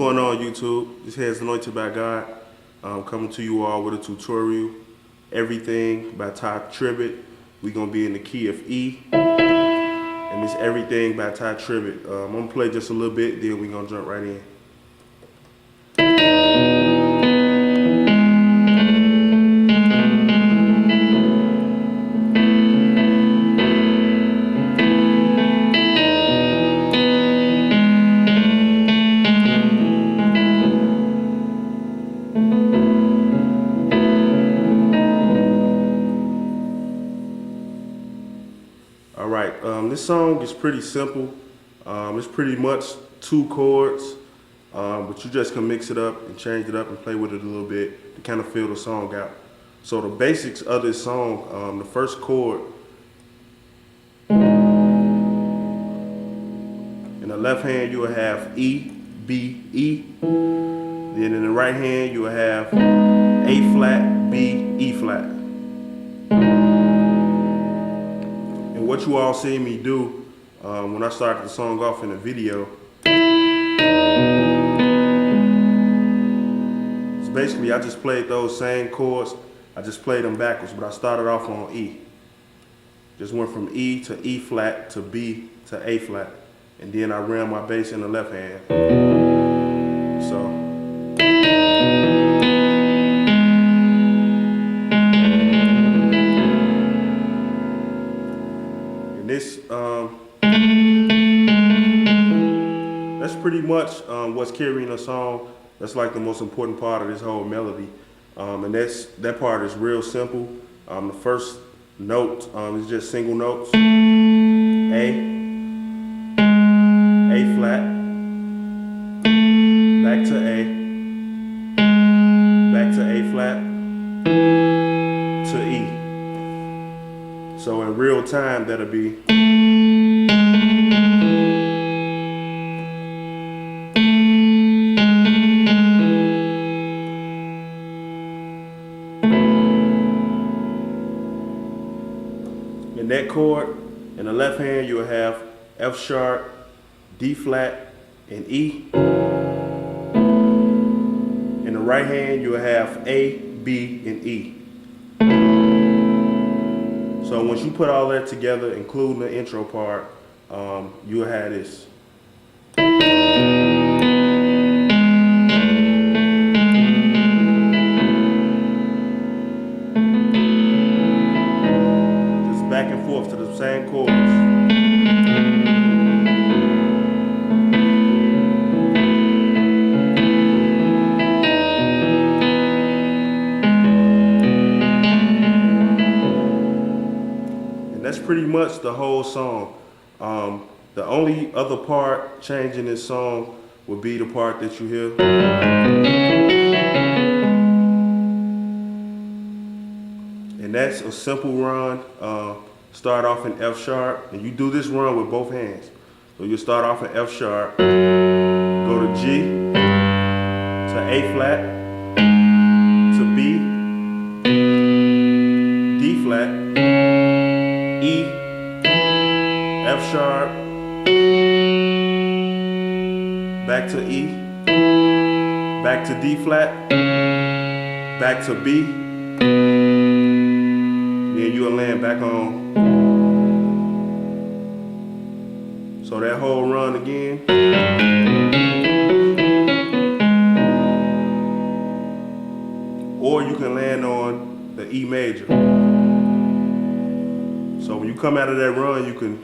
going on, YouTube? This here is Anointed by God. Coming to you all with a tutorial. Everything by Tye Tribbett. We're going to be in the key of E. And it's Everything by Tye Tribbett. I'm going to play just a little bit, then we're going to jump right in. Alright, this song is pretty simple. It's pretty much 2 chords, but you just can mix it up and change it up and play with it a little bit to kind of fill the song out. So the basics of this song, the first chord, in the left hand you will have E, B, E. Then in the right hand you will have A flat, B, E flat. And what you all see me do when I started the song off in the video is basically I just played those same chords. I just played them backwards, but I started off on E. Just went from E to E flat to B to A flat. And then I ran my bass in the left hand. So. And this, that's pretty much what's carrying the song. That's like the most important part of this whole melody. And that part is real simple. The first note is just single notes. A flat, back to A, back to A flat, to E. So in real time that'll be in that chord. In the left hand you will have F sharp, D flat, and E. In the right hand, you will have A, B, and E. So once you put all that together, including the intro part, you will have this. Just back and forth to the same chords. That's pretty much the whole song. The only other part changing this song would be the part that you hear. And that's a simple run. Start off in F sharp, and you do this run with both hands. So you start off in F sharp, go to G, to A flat, to B, D flat, E, F sharp, back to E, back to D flat, back to B, then you will land back on. So that whole run again. Or you can land on the E major. So when you come out of that run, you can.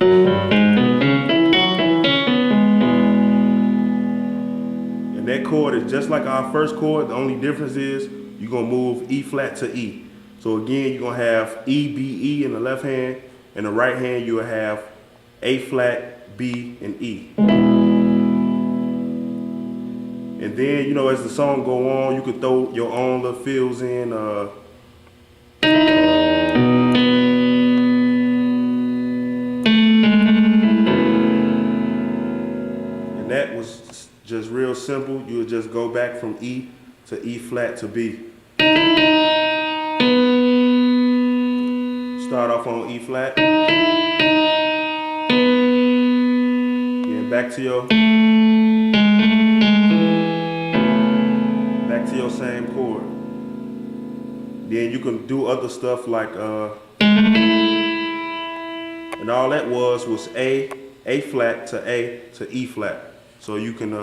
And that chord is just like our first chord. The only difference is you're going to move E flat to E. So again, you're going to have E, B, E in the left hand. In the right hand, you'll have A flat, B, and E. And then, you know, as the song go on, you can throw your own little fills in. And that was just real simple. You would just go back from E to E flat to B. Start off on E flat. Then back to your back to your same chord. Then you can do other stuff like, and all that was A flat to E flat. So you can,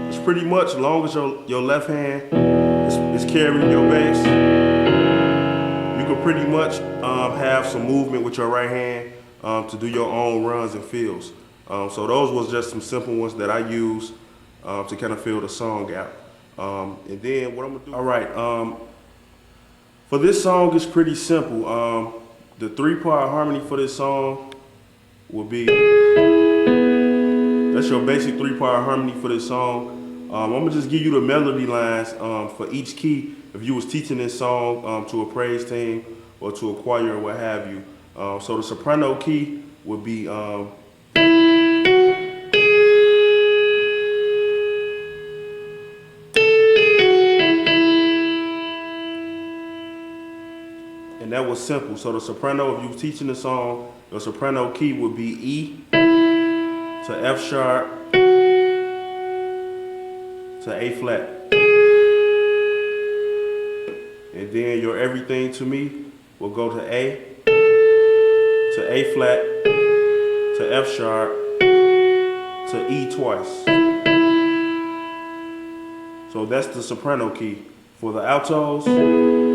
it's pretty much, as long as your left hand is carrying your bass, you can pretty much have some movement with your right hand to do your own runs and fills. So those was just some simple ones that I use to kind of fill the song out. And then what I'm gonna do, all right, for this song it's pretty simple. The 3-part harmony for this song will be, that's your basic 3-part harmony for this song. I'm gonna just give you the melody lines for each key if you was teaching this song to a praise team or to a choir or what have you. So the soprano key would be, and that was simple. So the soprano, if you was teaching the song, the soprano key would be E to F sharp to A flat. And then your everything to me will go to A flat to F sharp to E twice. So that's the soprano key. For the altos, and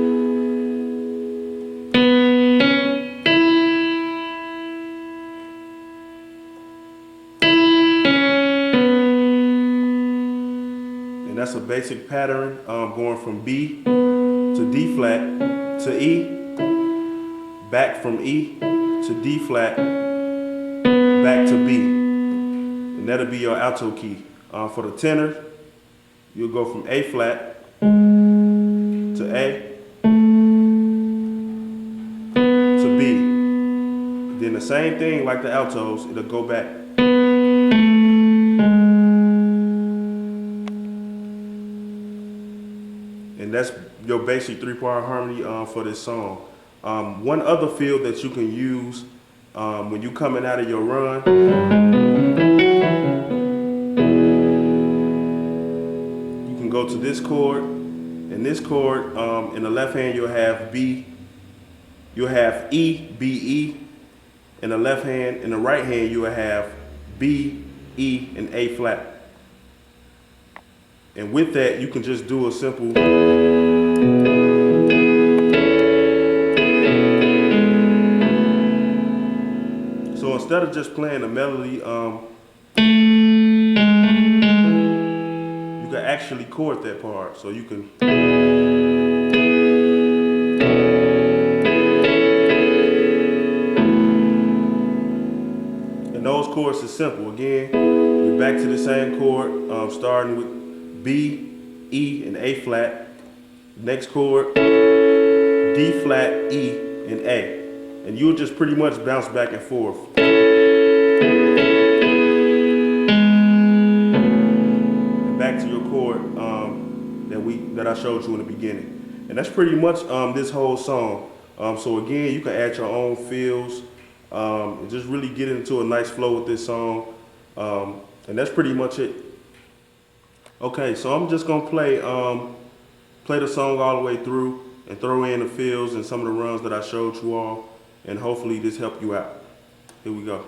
that's a basic pattern going from B to D flat to E, back from E to D flat, back to B. And that'll be your alto key. For the tenor, you'll go from A flat to A to B. Then the same thing like the altos, it'll go back. And that's your basic 3-part harmony for this song. One other fill that you can use when you're coming out of your run, you can go to this chord, and this chord, in the left hand you'll have B, you'll have E, B, E. In the left hand, in the right hand you'll have B, E, and A flat. And with that, you can just do a simple. So instead of just playing the melody, you can actually chord that part. So you can. And those chords are simple. Again, we're back to the same chord, starting with B, E, and A flat. Next chord, D flat, E, and A. And you'll just pretty much bounce back and forth. And back to your chord that I showed you in the beginning. And that's pretty much this whole song. So again, you can add your own fills and just really get into a nice flow with this song. And that's pretty much it. Okay, so I'm just gonna play the song all the way through and throw in the fills and some of the runs that I showed you all, and hopefully this helped you out. Here we go.